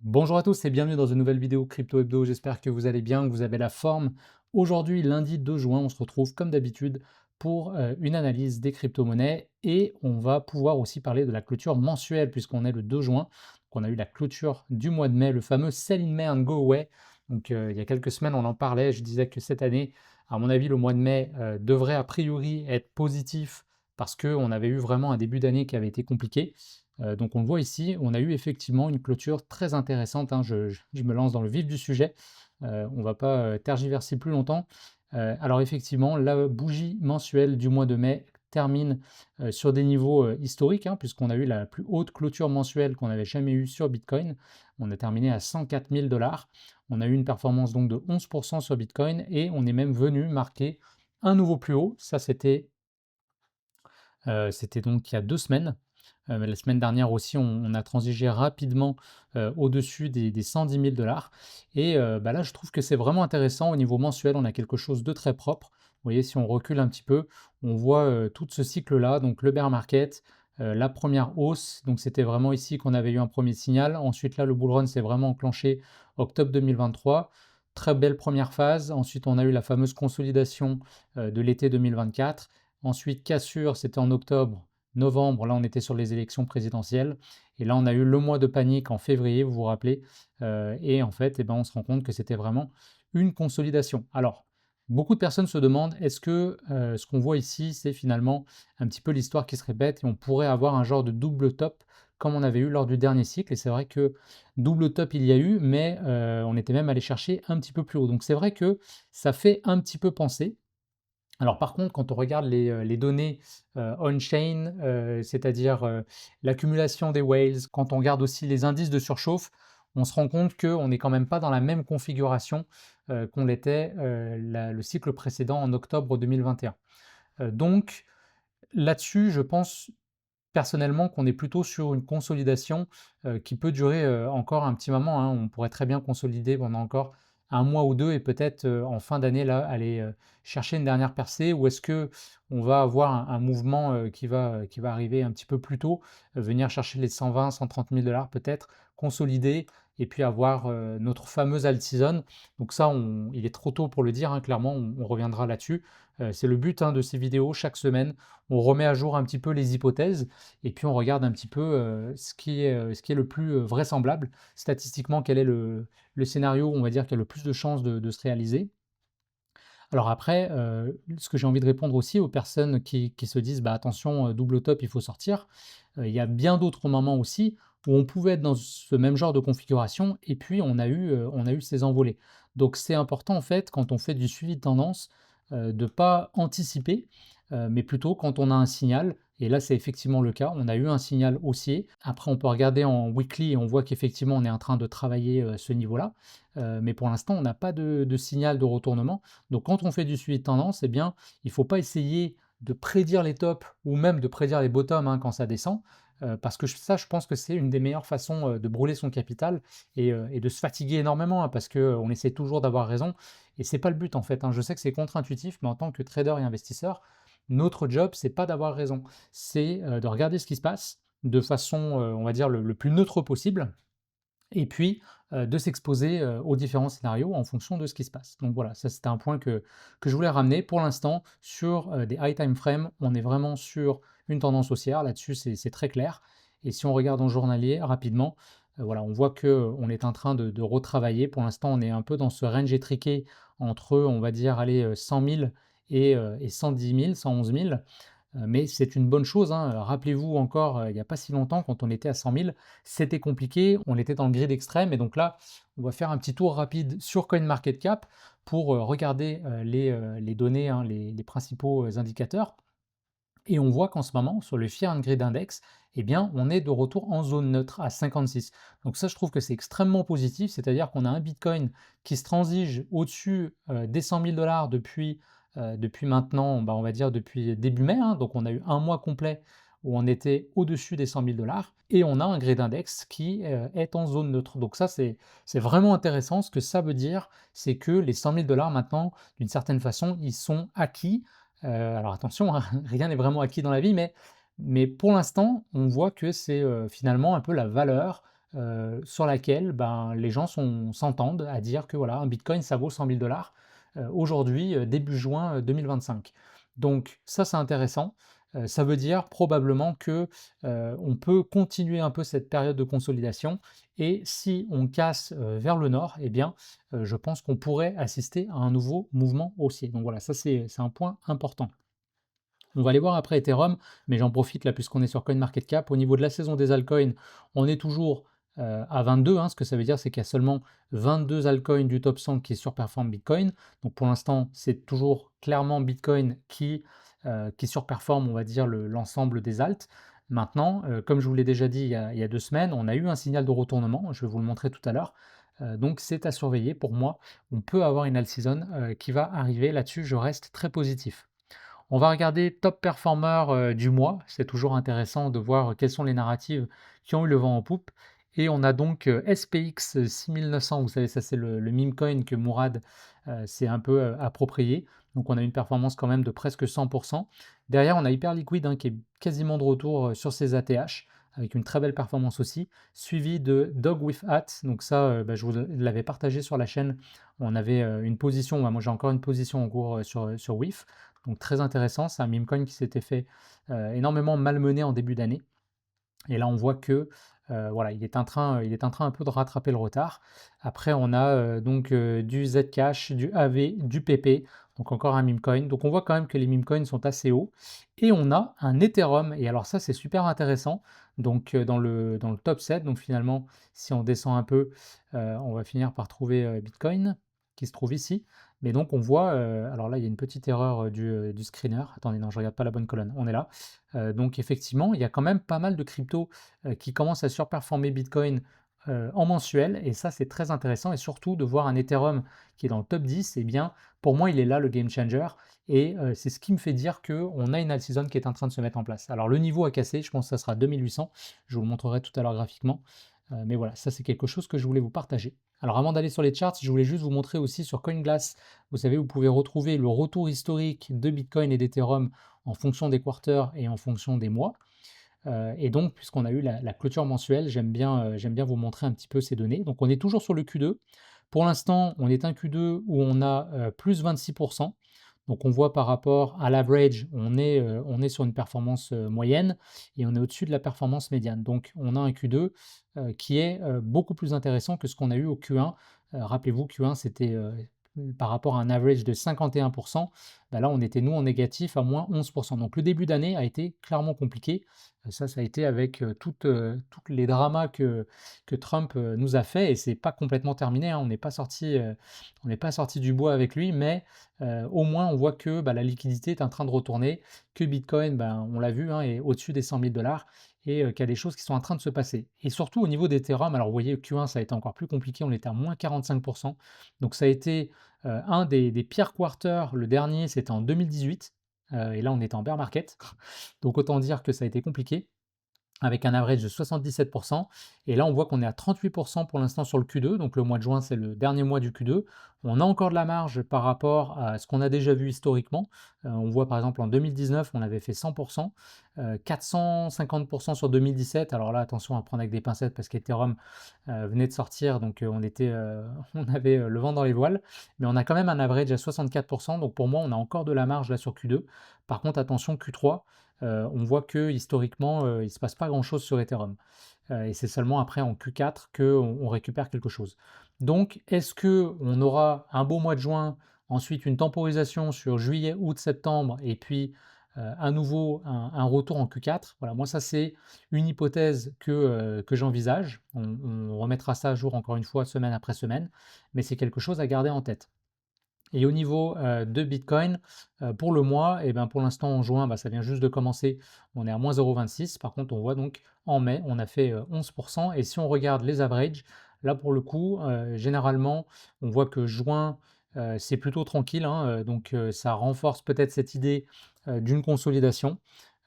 Bonjour à tous et bienvenue dans une nouvelle vidéo Crypto Hebdo. J'espère que vous allez bien, que vous avez la forme. Aujourd'hui, lundi 2 juin, on se retrouve comme d'habitude pour une analyse des crypto-monnaies et on va pouvoir aussi parler de la clôture mensuelle puisqu'on est le 2 juin. Donc, on a eu la clôture du mois de mai, le fameux Sell in May and Go Away. Donc, il y a quelques semaines, on en parlait. Je disais que cette année, à mon avis, le mois de mai devrait a priori être positif parce qu'on avait eu vraiment un début d'année qui avait été compliqué. Donc on le voit ici, on a eu effectivement une clôture très intéressante, hein. Je me lance dans le vif du sujet, on ne va pas tergiverser plus longtemps. Alors effectivement, la bougie mensuelle du mois de mai termine sur des niveaux historiques, hein, puisqu'on a eu la plus haute clôture mensuelle qu'on avait jamais eue sur Bitcoin. On a terminé à 104 000 dollars. On a eu une performance donc de 11% sur Bitcoin et on est même venu marquer un nouveau plus haut. Ça, c'était donc il y a 2 semaines. Mais la semaine dernière aussi, on a transigé rapidement, au-dessus des 110 000 et bah, là, je trouve que c'est vraiment intéressant au niveau mensuel, on a quelque chose de très propre. Vous voyez, si on recule un petit peu, on voit, tout ce cycle-là, donc le bear market, la première hausse, donc c'était vraiment ici qu'on avait eu un premier signal. Ensuite là, le bull run s'est vraiment enclenché octobre 2023. Très belle première phase. Ensuite, on a eu la fameuse consolidation, de l'été 2024. Ensuite, cassure, c'était en octobre. Novembre, là, on était sur les élections présidentielles. Et là, on a eu le mois de panique en février, vous vous rappelez. Et en fait, eh ben, on se rend compte que c'était vraiment une consolidation. Alors, beaucoup de personnes se demandent, est-ce que ce qu'on voit ici, c'est finalement un petit peu l'histoire qui se répète et on pourrait avoir un genre de double top comme on avait eu lors du dernier cycle. Et c'est vrai que double top, il y a eu, mais on était même allé chercher un petit peu plus haut. Donc c'est vrai que ça fait un petit peu penser. Alors par contre, quand on regarde les données, on-chain, c'est-à-dire, l'accumulation des whales, quand on regarde aussi les indices de surchauffe, on se rend compte qu'on n'est quand même pas dans la même configuration, qu'on l'était, le cycle précédent en octobre 2021. Donc là-dessus, je pense personnellement qu'on est plutôt sur une consolidation, qui peut durer, encore un petit moment, hein. On pourrait très bien consolider pendant encore un mois ou 2 et peut-être, en fin d'année là, aller, chercher une dernière percée ou est-ce que on va avoir un mouvement, qui va arriver un petit peu plus tôt, venir chercher les 120-130 000 peut-être, consolider et puis avoir, notre fameuse alt season. Donc ça, il est trop tôt pour le dire, hein, clairement, on reviendra là-dessus. C'est le but, hein, de ces vidéos chaque semaine. On remet à jour un petit peu les hypothèses et puis on regarde un petit peu ce qui est le plus vraisemblable. Statistiquement, quel est le scénario, on va dire, qui a le plus de chances de se réaliser. Alors après, ce que j'ai envie de répondre aussi aux personnes qui se disent: «Bah, attention, double top, il faut sortir». Il y a bien d'autres moments aussi où on pouvait être dans ce même genre de configuration et puis on a eu ces envolées. Donc c'est important en fait quand on fait du suivi de tendance, de pas anticiper, mais plutôt quand on a un signal et là c'est effectivement le cas, on a eu un signal haussier. Après on peut regarder en weekly et on voit qu'effectivement on est en train de travailler, ce niveau-là, mais pour l'instant on n'a pas de signal de retournement. Donc quand on fait du suivi de tendance, eh bien, il ne faut pas essayer de prédire les tops ou même de prédire les bottoms, hein, quand ça descend, parce que ça, je pense que c'est une des meilleures façons, de brûler son capital et de se fatiguer énormément, hein, parce qu'on essaie toujours d'avoir raison et c'est pas le but, en fait, hein. Je sais que c'est contre-intuitif, mais en tant que trader et investisseur, notre job, c'est pas d'avoir raison, c'est, de regarder ce qui se passe de façon, on va dire le plus neutre possible et puis, de s'exposer, aux différents scénarios en fonction de ce qui se passe. Donc voilà, ça c'était un point que je voulais ramener. Pour l'instant, sur, des high time frame, on est vraiment sur une tendance haussière. Là-dessus, c'est très clair et si on regarde en journalier rapidement, voilà, on voit qu'on est en train de retravailler. Pour l'instant, on est un peu dans ce range étriqué entre, on va dire, allez, 100 000 et 110 000, 111 000. Mais c'est une bonne chose, hein. Rappelez-vous encore, il n'y a pas si longtemps, quand on était à 100 000, c'était compliqué, on était dans le grid extrême et donc là, on va faire un petit tour rapide sur CoinMarketCap pour, regarder, les données, hein, les principaux, indicateurs et on voit qu'en ce moment, sur le Fear and Greed Index, eh bien, on est de retour en zone neutre à 56. Donc ça, je trouve que c'est extrêmement positif, c'est-à-dire qu'on a un Bitcoin qui se transige au-dessus des 100 000 depuis maintenant, bah, on va dire depuis début mai, hein. Donc on a eu un mois complet où on était au-dessus des 100 000 et on a un Greed Index qui est en zone neutre. Donc ça, c'est vraiment intéressant. Ce que ça veut dire, c'est que les 100 000 maintenant, d'une certaine façon, ils sont acquis. Alors attention, hein, rien n'est vraiment acquis dans la vie, mais pour l'instant, on voit que c'est, finalement un peu la valeur, sur laquelle, ben, les gens s'entendent à dire que voilà, un bitcoin ça vaut 100 000 aujourd'hui, début juin, 2025. Donc ça, c'est intéressant. Ça veut dire probablement que, on peut continuer un peu cette période de consolidation et si on casse, vers le nord et bien, je pense qu'on pourrait assister à un nouveau mouvement haussier. Donc voilà, ça c'est un point important. On va aller voir après Ethereum, mais j'en profite là puisqu'on est sur CoinMarketCap. Au niveau de la saison des altcoins, on est toujours à 22, hein. Ce que ça veut dire, c'est qu'il y a seulement 22 altcoins du top 100 qui surperforment Bitcoin. Donc pour l'instant, c'est toujours clairement Bitcoin qui surperforme, on va dire, l'ensemble des alts. Maintenant, comme je vous l'ai déjà dit il y a 2 semaines, on a eu un signal de retournement, je vais vous le montrer tout à l'heure. Donc c'est à surveiller. Pour moi, on peut avoir une alt season qui va arriver. Là-dessus, je reste très positif. On va regarder top performer du mois. C'est toujours intéressant de voir quelles sont les narratives qui ont eu le vent en poupe. Et on a donc SPX 6900, vous savez, ça c'est le meme coin que Mourad s'est un peu approprié. Donc on a une performance quand même de presque 100%. Derrière, on a Hyperliquid qui est quasiment de retour sur ses ATH, avec une très belle performance aussi, suivi de Dog with Hat. Donc ça, bah, je vous l'avais partagé sur la chaîne. On avait une position, moi j'ai encore une position en cours sur WIF. Donc très intéressant, c'est un meme coin qui s'était fait énormément malmener en début d'année. Et là, on voit que voilà, il est en train un peu de rattraper le retard. Après, on a donc du Zcash, du AV, du PP, donc encore un meme coin. Donc on voit quand même que les meme coins sont assez hauts. Et on a un Ethereum. Et alors ça, c'est super intéressant. Donc dans le top 7, donc finalement, si on descend un peu, on va finir par trouver Bitcoin, qui se trouve ici. Mais donc on voit, alors là, il y a une petite erreur du screener. Attendez, non, je regarde pas la bonne colonne. On est là. Donc effectivement, il y a quand même pas mal de cryptos qui commencent à surperformer Bitcoin en mensuel, et ça c'est très intéressant, et surtout de voir un Ethereum qui est dans le top 10, eh bien pour moi il est là le game changer, et c'est ce qui me fait dire qu'on a une alt season qui est en train de se mettre en place. Alors le niveau à casser, je pense que ça sera 2800, je vous le montrerai tout à l'heure graphiquement, mais voilà, ça c'est quelque chose que je voulais vous partager. Alors avant d'aller sur les charts, je voulais juste vous montrer aussi sur CoinGlass, vous savez, vous pouvez retrouver le retour historique de Bitcoin et d'Ethereum en fonction des quarters et en fonction des mois. Et donc, puisqu'on a eu la clôture mensuelle, j'aime bien vous montrer un petit peu ces données. Donc, on est toujours sur le Q2. Pour l'instant, on est un Q2 où on a plus 26%. Donc, on voit par rapport à l'average, on est sur une performance moyenne et on est au-dessus de la performance médiane. Donc, on a un Q2 qui est beaucoup plus intéressant que ce qu'on a eu au Q1. Rappelez-vous, Q1, c'était par rapport à un average de 51%. Bah là, on était, nous, en négatif à moins 11%. Donc, le début d'année a été clairement compliqué. Ça a été avec toutes les dramas que Trump nous a fait, et c'est pas complètement terminé, hein. On n'est pas sorti du bois avec lui, mais au moins on voit que bah, la liquidité est en train de retourner, que Bitcoin, ben, on l'a vu, hein, est au-dessus des 100 000 dollars, et qu'il y a des choses qui sont en train de se passer. Et surtout au niveau d'Ethereum, alors vous voyez, Q1 ça a été encore plus compliqué, on était à moins 45%, donc ça a été un des pires quarters. Le dernier c'était en 2018, et là on était en bear market. Donc autant dire que ça a été compliqué, avec un average de 77%. Et là, on voit qu'on est à 38% pour l'instant sur le Q2. Donc le mois de juin, c'est le dernier mois du Q2. On a encore de la marge par rapport à ce qu'on a déjà vu historiquement. On voit par exemple en 2019, on avait fait 100%, 450% sur 2017. Alors là, attention à prendre avec des pincettes parce qu'Ethereum venait de sortir, donc on avait le vent dans les voiles. Mais on a quand même un average à 64%. Donc pour moi, on a encore de la marge là sur Q2. Par contre, attention, Q3, on voit que historiquement, il ne se passe pas grand-chose sur Ethereum. Et c'est seulement après en Q4 qu'on récupère quelque chose. Donc, est-ce qu'on aura un beau mois de juin, ensuite une temporisation sur juillet, août, septembre, et puis à nouveau un retour en Q4? Voilà, moi ça c'est une hypothèse que j'envisage. On remettra ça à jour encore une fois semaine après semaine, mais c'est quelque chose à garder en tête. Et au niveau de Bitcoin, pour le mois, et ben pour l'instant en juin, bah, ça vient juste de commencer, on est à moins 0,26. Par contre, on voit donc en mai, on a fait 11%. Et si on regarde les averages, là pour le coup, généralement, on voit que juin, c'est plutôt tranquille, hein, donc ça renforce peut-être cette idée d'une consolidation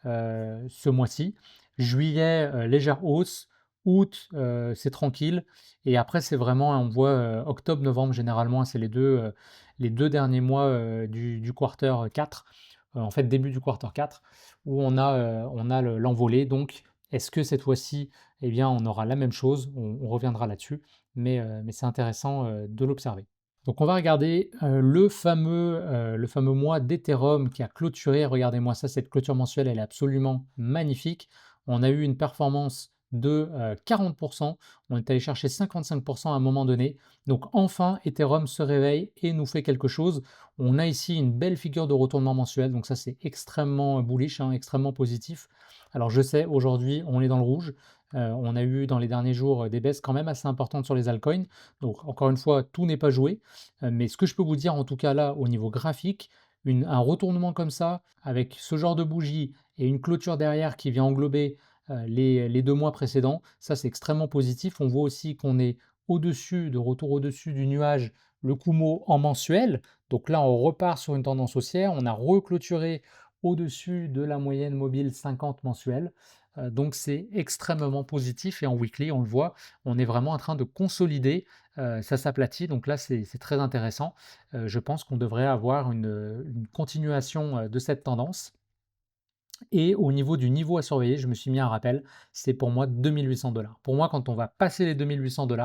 ce mois-ci. Juillet, légère hausse. Août, c'est tranquille. Et après, c'est vraiment, on voit octobre, novembre, généralement, c'est les deux derniers mois du quarter 4, en fait début du quarter 4, où on a l'envolée. Donc, est-ce que cette fois-ci, eh bien, on aura la même chose, on reviendra là-dessus, mais c'est intéressant, de l'observer. Donc on va regarder, le fameux mois d'Ethereum qui a clôturé. Regardez-moi ça, cette clôture mensuelle, elle est absolument magnifique. On a eu une performance de, 40. On est allé chercher 55 à un moment donné. Donc enfin, Ethereum se réveille et nous fait quelque chose. On a ici une belle figure de retournement mensuel, donc ça, c'est extrêmement bullish, hein, extrêmement positif. Alors je sais, aujourd'hui, on est dans le rouge. On a eu dans les derniers jours, des baisses quand même assez importantes sur les altcoins. Donc encore une fois, tout n'est pas joué. Mais ce que je peux vous dire en tout cas là, au niveau graphique, un retournement comme ça, avec ce genre de bougie et une clôture derrière qui vient englober les 2 mois précédents, ça c'est extrêmement positif. On voit aussi qu'on est au-dessus, de retour au-dessus du nuage, le Kumo en mensuel. Donc là, on repart sur une tendance haussière. On a reclôturé au-dessus de la moyenne mobile 50 mensuelle. Donc c'est extrêmement positif et en weekly, on le voit, on est vraiment en train de consolider, ça s'aplatit, donc là c'est très intéressant. Je pense qu'on devrait avoir une continuation, de cette tendance. Et au niveau à surveiller, je me suis mis un rappel, c'est pour moi 2 800 $. Pour moi, quand on va passer les 2 800 $,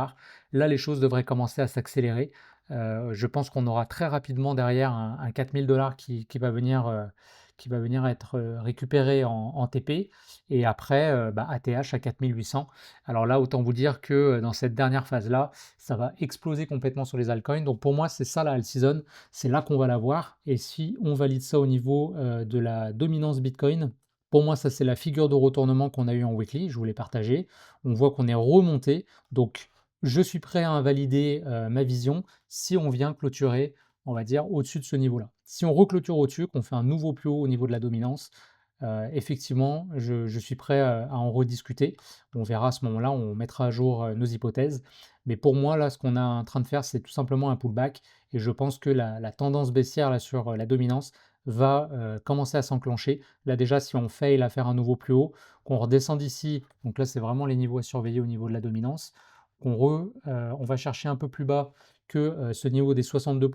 là, les choses devraient commencer à s'accélérer. Je pense qu'on aura très rapidement derrière un 4 000 $ qui va venir être, récupéré en TP et après, ATH à 4 800. Alors là, autant vous dire que, dans cette dernière phase-là, ça va exploser complètement sur les altcoins. Donc pour moi, c'est ça la alt season, c'est là qu'on va la voir et si on valide ça au niveau, de la dominance Bitcoin, pour moi, ça, c'est la figure de retournement qu'on a eu en weekly, je vous l'ai partagé. On voit qu'on est remonté, donc je suis prêt à invalider, ma vision si on vient clôturer, on va dire, au-dessus de ce niveau-là. Si on reclôture au-dessus, qu'on fait un nouveau plus haut au niveau de la dominance, effectivement, je suis prêt, à en rediscuter. On verra à ce moment-là, on mettra à jour, nos hypothèses. Mais pour moi, là, ce qu'on est en train de faire, c'est tout simplement un pullback et je pense que la tendance baissière là, sur, la dominance va, commencer à s'enclencher. Là, déjà, si on fail à faire un nouveau plus haut, qu'on redescende ici, donc là, c'est vraiment les niveaux à surveiller au niveau de la dominance, on va chercher un peu plus bas que, ce niveau des 62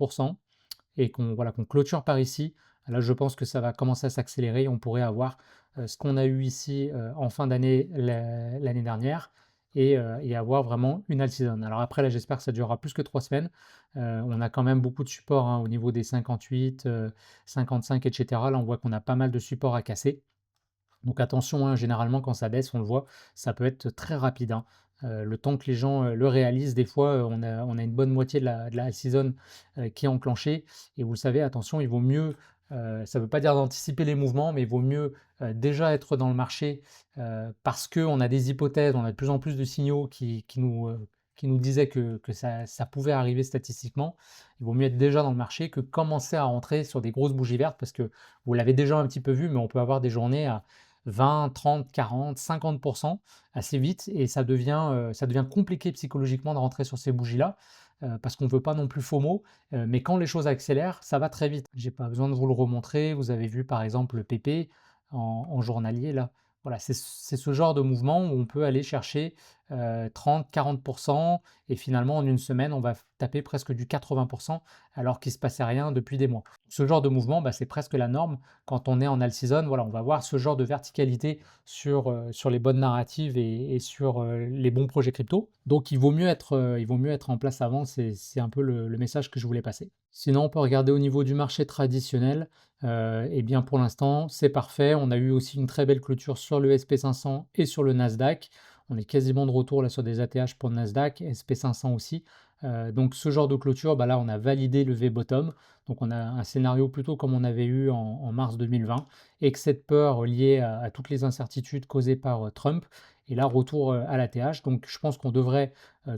et qu'on clôture par ici, là je pense que ça va commencer à s'accélérer. On pourrait avoir ce qu'on a eu ici en fin d'année l'année dernière et avoir vraiment une alt season. Alors après là j'espère que ça durera plus que 3 semaines. On a quand même beaucoup de supports hein, au niveau des 58, 55, etc. Là on voit qu'on a pas mal de supports à casser. Donc attention, hein, généralement quand ça baisse, on le voit, ça peut être très rapide, hein. Le temps que les gens, le réalisent, des fois, on a une bonne moitié de la season, qui est enclenchée et vous le savez, attention, il vaut mieux, ça ne veut pas dire d'anticiper les mouvements, mais il vaut mieux, déjà être dans le marché, parce qu'on a des hypothèses, on a de plus en plus de signaux qui nous disaient que ça pouvait arriver statistiquement. Il vaut mieux être déjà dans le marché que commencer à rentrer sur des grosses bougies vertes parce que vous l'avez déjà un petit peu vu, mais on peut avoir des journées à 20, 30, 40, 50 assez vite et ça devient compliqué psychologiquement de rentrer sur ces bougies-là, parce qu'on ne veut pas non plus FOMO, mais quand les choses accélèrent, ça va très vite. J'ai pas besoin de vous le remontrer, vous avez vu par exemple le PP en journalier là. Voilà, c'est ce genre de mouvement où on peut aller chercher, 30-40 et finalement en une semaine, on va taper presque du 80 alors qu'il ne se passait rien depuis des mois. Ce genre de mouvement, c'est presque la norme quand on est en all season. Voilà, on va voir ce genre de verticalité sur les bonnes narratives et sur, les bons projets crypto. Donc il vaut mieux être en place avant, c'est un peu le message que je voulais passer. Sinon, on peut regarder au niveau du marché traditionnel, et bien pour l'instant, c'est parfait. On a eu aussi une très belle clôture sur le SP500 et sur le Nasdaq. On est quasiment de retour là sur des ATH pour le Nasdaq, SP500 aussi. Donc ce genre de clôture, là on a validé le V-bottom, donc on a un scénario plutôt comme on avait eu en mars 2020, et que cette peur liée à toutes les incertitudes causées par Trump, et là retour à l'ATH, donc je pense qu'on devrait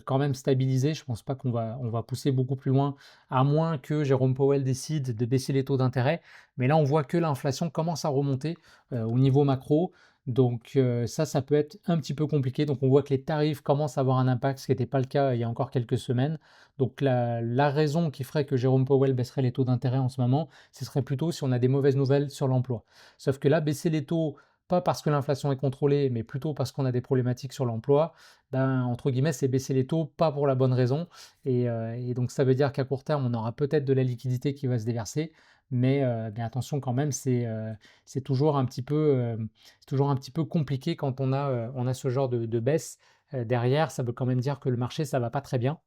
quand même stabiliser, je pense pas qu'on va pousser beaucoup plus loin, à moins que Jérôme Powell décide de baisser les taux d'intérêt, mais là on voit que l'inflation commence à remonter au niveau macro, donc ça peut être un petit peu compliqué. Donc on voit que les tarifs commencent à avoir un impact, ce qui n'était pas le cas il y a encore quelques semaines. Donc la raison qui ferait que Jérôme Powell baisserait les taux d'intérêt en ce moment, ce serait plutôt si on a des mauvaises nouvelles sur l'emploi. Sauf que là, baisser les taux pas parce que l'inflation est contrôlée, mais plutôt parce qu'on a des problématiques sur l'emploi, ben, entre guillemets, c'est baisser les taux, pas pour la bonne raison et donc ça veut dire qu'à court terme, on aura peut-être de la liquidité qui va se déverser, mais attention quand même, c'est toujours un petit peu, c'est toujours un petit peu compliqué quand on a ce genre de baisse, derrière. Ça veut quand même dire que le marché, ça va pas très bien.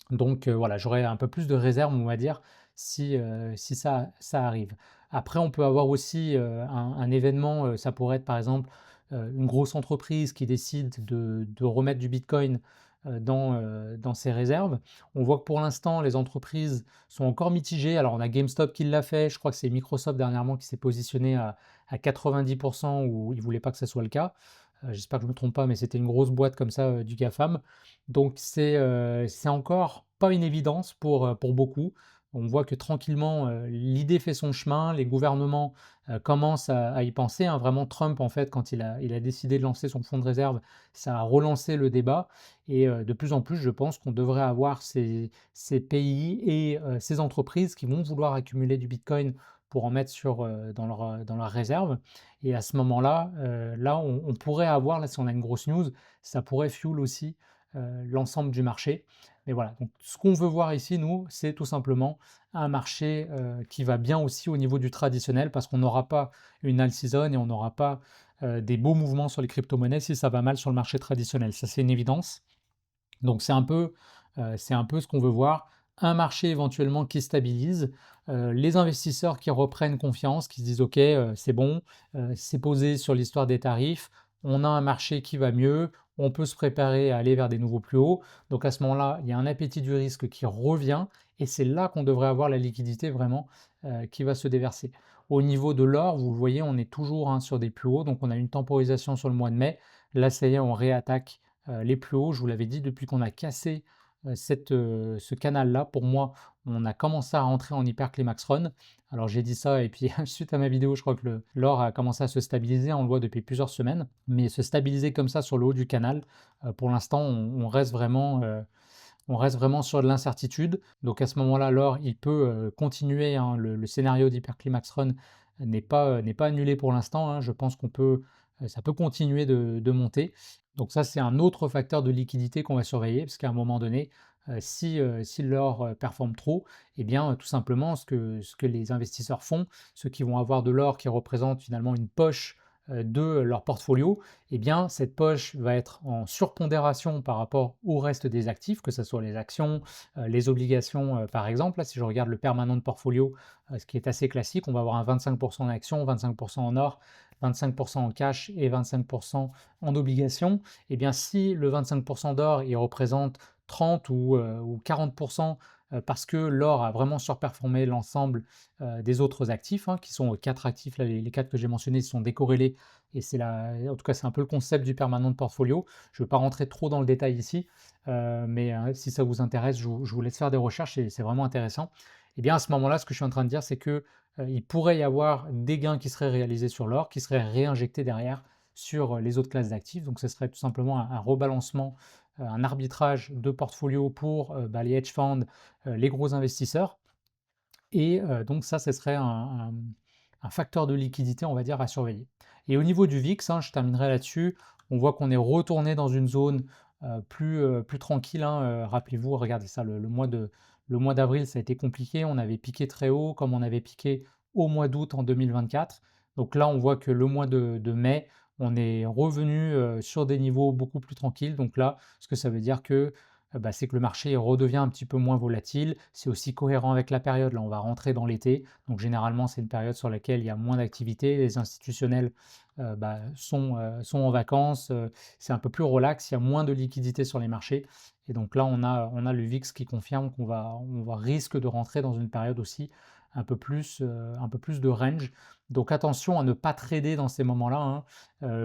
Donc voilà, j'aurais un peu plus de réserve, on va dire, si ça arrive. Après, on peut avoir aussi, un événement, ça pourrait être par exemple, une grosse entreprise qui décide de remettre du bitcoin, dans ses réserves. On voit que pour l'instant, les entreprises sont encore mitigées. Alors on a GameStop qui l'a fait, je crois que c'est Microsoft dernièrement qui s'est positionné à 90 où ils ne voulaient pas que ça soit le cas. J'espère que je ne me trompe pas, mais c'était une grosse boîte comme ça, du GAFAM. Donc c'est encore pas une évidence pour beaucoup. On voit que tranquillement, l'idée fait son chemin, les gouvernements, commencent à y penser, hein. Vraiment Trump, en fait, quand il a décidé de lancer son fonds de réserve, ça a relancé le débat et de plus en plus, je pense qu'on devrait avoir ces pays et ces entreprises qui vont vouloir accumuler du bitcoin pour en mettre dans leur réserve et à ce moment-là, là, on pourrait avoir, là, si on a une grosse news, ça pourrait fuel aussi l'ensemble du marché. Mais voilà, donc ce qu'on veut voir ici, nous, c'est tout simplement un marché qui va bien aussi au niveau du traditionnel, parce qu'on n'aura pas une all season et on n'aura pas des beaux mouvements sur les crypto-monnaies si ça va mal sur le marché traditionnel. Ça, c'est une évidence. Donc c'est un peu ce qu'on veut voir. Un marché éventuellement qui stabilise, les investisseurs qui reprennent confiance, qui se disent: «OK, c'est bon, c'est posé sur l'histoire des tarifs, on a un marché qui va mieux, on peut se préparer à aller vers des nouveaux plus hauts». Donc à ce moment-là, il y a un appétit du risque qui revient et c'est là qu'on devrait avoir la liquidité vraiment, qui va se déverser. Au niveau de l'or, vous le voyez, on est toujours, hein, sur des plus hauts, donc on a une temporisation sur le mois de mai. Là, ça y est, on réattaque les plus hauts. Je vous l'avais dit, depuis qu'on a cassé ce canal-là, pour moi, on a commencé à rentrer en hyperclimax run. Alors j'ai dit ça, et puis suite à ma vidéo, je crois que l'or a commencé à se stabiliser, on le voit depuis plusieurs semaines, mais se stabiliser comme ça sur le haut du canal, pour l'instant, on reste vraiment sur de l'incertitude. Donc à ce moment-là, l'or, il peut continuer, hein, le scénario d'hyperclimax run n'est pas annulé pour l'instant, hein. Je pense ça peut continuer de monter. Donc ça, c'est un autre facteur de liquidité qu'on va surveiller, parce qu'à un moment donné, si l'or performe trop, eh bien, tout simplement, ce que les investisseurs font, ceux qui vont avoir de l'or qui représente finalement une poche de leur portfolio, eh bien, cette poche va être en surpondération par rapport au reste des actifs, que ce soit les actions, les obligations, par exemple. Là, si je regarde le permanent de portfolio, ce qui est assez classique, on va avoir un 25% en actions, 25% en or, 25% en cash et 25% en obligations. Eh bien, si le 25% d'or, il représente 30 ou 40%, parce que l'or a vraiment surperformé l'ensemble des autres actifs, hein, qui sont 4 actifs, là, les 4 que j'ai mentionnés sont décorrélés, et en tout cas, c'est un peu le concept du permanent de portfolio. Je ne veux pas rentrer trop dans le détail ici, mais si ça vous intéresse, je vous laisse faire des recherches, et c'est vraiment intéressant. Et bien à ce moment-là, ce que je suis en train de dire, c'est que il pourrait y avoir des gains qui seraient réalisés sur l'or, qui seraient réinjectés derrière sur les autres classes d'actifs. Donc ce serait tout simplement un rebalancement, un arbitrage de portfolio pour les hedge funds, les gros investisseurs. Et donc ça, ce serait un facteur de liquidité, on va dire, à surveiller. Et au niveau du VIX, hein, je terminerai là-dessus, on voit qu'on est retourné dans une zone plus tranquille, hein. Rappelez-vous, regardez ça, le mois d'avril, ça a été compliqué, on avait piqué très haut, comme on avait piqué au mois d'août en 2024. Donc là, on voit que le mois de mai, on est revenu sur des niveaux beaucoup plus tranquilles. Donc là, ce que ça veut dire que c'est que le marché redevient un petit peu moins volatile. C'est aussi cohérent avec la période. Là, on va rentrer dans l'été. Donc, généralement, c'est une période sur laquelle il y a moins d'activité. Les institutionnels sont en vacances. C'est un peu plus relax. Il y a moins de liquidité sur les marchés. Et donc là, on a le VIX qui confirme qu'on risque de rentrer dans une période aussi un peu plus de range. Donc attention à ne pas trader dans ces moments-là, hein.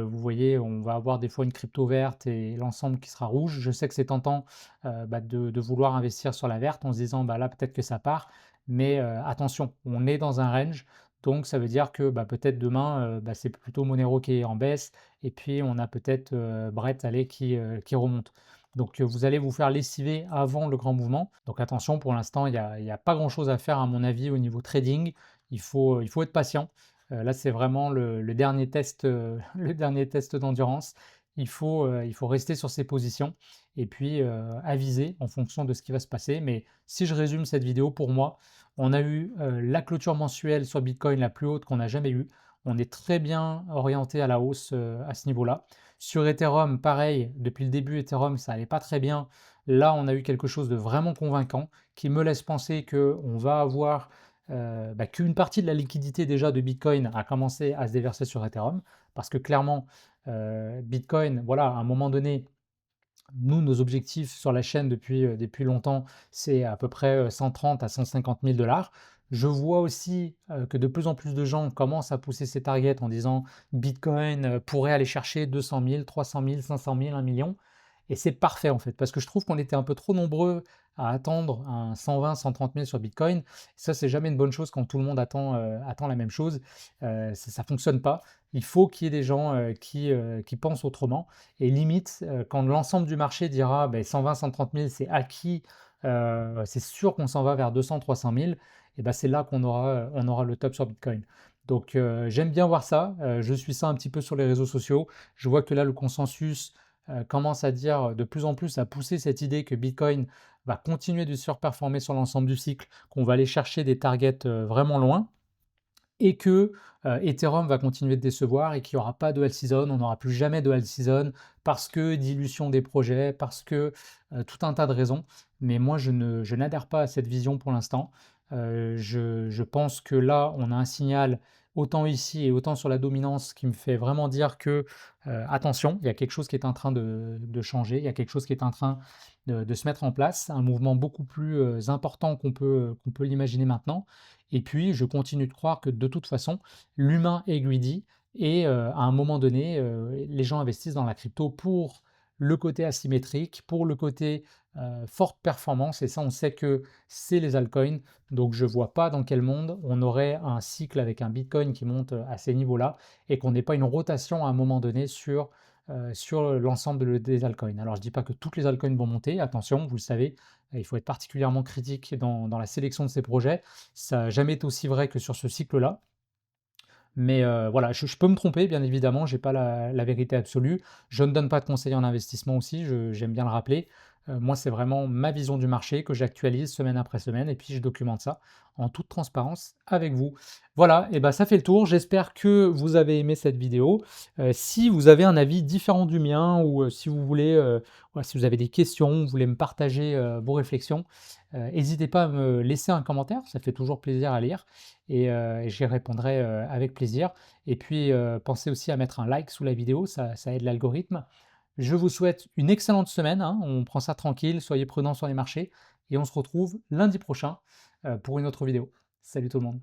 Vous voyez, on va avoir des fois une crypto verte et l'ensemble qui sera rouge. Je sais que c'est tentant de vouloir investir sur la verte en se disant: «Bah, là, peut-être que ça part», mais attention, on est dans un range, donc ça veut dire que, peut-être demain, c'est plutôt Monero qui est en baisse et puis on a peut-être, Brett, allez, qui remonte. Donc vous allez vous faire lessiver avant le grand mouvement. Donc attention, pour l'instant, il y a pas grand-chose à faire à mon avis au niveau trading. Il faut être patient. Là, c'est vraiment le dernier test, le dernier test d'endurance. Il faut rester sur ses positions et puis, aviser en fonction de ce qui va se passer. Mais si je résume cette vidéo, pour moi, on a eu, la clôture mensuelle sur Bitcoin la plus haute qu'on a jamais eue. On est très bien orienté à la hausse, à ce niveau-là. Sur Ethereum, pareil, depuis le début, Ethereum, ça allait pas très bien. Là, on a eu quelque chose de vraiment convaincant qui me laisse penser qu'on va avoir qu'une partie de la liquidité déjà de Bitcoin a commencé à se déverser sur Ethereum, parce que clairement, Bitcoin, voilà, à un moment donné, nous, nos objectifs sur la chaîne depuis longtemps, c'est à peu près 130 à 150 000 dollars. Je vois aussi que de plus en plus de gens commencent à pousser ces targets en disant Bitcoin pourrait aller chercher 200 000, 300 000, 500 000, 1 million. Et c'est parfait en fait, parce que je trouve qu'on était un peu trop nombreux à attendre un 120, 130 000 sur Bitcoin. Ça, c'est jamais une bonne chose quand tout le monde attend la même chose. Ça ne fonctionne pas. Il faut qu'il y ait des gens qui pensent autrement. Et limite, quand l'ensemble du marché dira 120, 130 000, c'est acquis, c'est sûr qu'on s'en va vers 200, 300 000, et ben c'est là on aura le top sur Bitcoin. Donc j'aime bien voir ça. Je suis ça un petit peu sur les réseaux sociaux. Je vois que là, le consensus commence à dire de plus en plus, à pousser cette idée que Bitcoin va continuer de surperformer sur l'ensemble du cycle, qu'on va aller chercher des targets vraiment loin, et que Ethereum va continuer de décevoir et qu'il n'y aura pas de all season, on n'aura plus jamais de all season parce que dilution des projets, parce que tout un tas de raisons. Mais moi, je n'adhère pas à cette vision pour l'instant. Je pense que là, on a un signal autant ici et autant sur la dominance qui me fait vraiment dire que attention, il y a quelque chose qui est en train de changer, il y a quelque chose qui est en train de se mettre en place, un mouvement beaucoup plus important qu'on peut l'imaginer maintenant. Et puis, je continue de croire que de toute façon, l'humain est greedy et à un moment donné, les gens investissent dans la crypto pour le côté asymétrique, pour le côté forte performance. Et ça, on sait que c'est les altcoins. Donc, je ne vois pas dans quel monde on aurait un cycle avec un Bitcoin qui monte à ces niveaux-là et qu'on n'ait pas une rotation à un moment donné sur l'ensemble des altcoins. Alors, je ne dis pas que toutes les altcoins vont monter. Attention, vous le savez, il faut être particulièrement critique dans la sélection de ces projets. Ça n'a jamais été aussi vrai que sur ce cycle-là. Mais voilà, je peux me tromper, bien évidemment, je n'ai pas la vérité absolue. Je ne donne pas de conseils en investissement aussi, j'aime bien le rappeler. Moi, c'est vraiment ma vision du marché que j'actualise semaine après semaine et puis je documente ça en toute transparence avec vous. Voilà, et ben ça fait le tour. J'espère que vous avez aimé cette vidéo. Si vous avez un avis différent du mien ou si vous voulez, ouais, si vous avez des questions, vous voulez me partager vos réflexions, n'hésitez pas à me laisser un commentaire, ça fait toujours plaisir à lire et j'y répondrai avec plaisir. Et puis, pensez aussi à mettre un like sous la vidéo, ça aide l'algorithme. Je vous souhaite une excellente semaine, hein, on prend ça tranquille, soyez prudents sur les marchés et on se retrouve lundi prochain pour une autre vidéo. Salut tout le monde.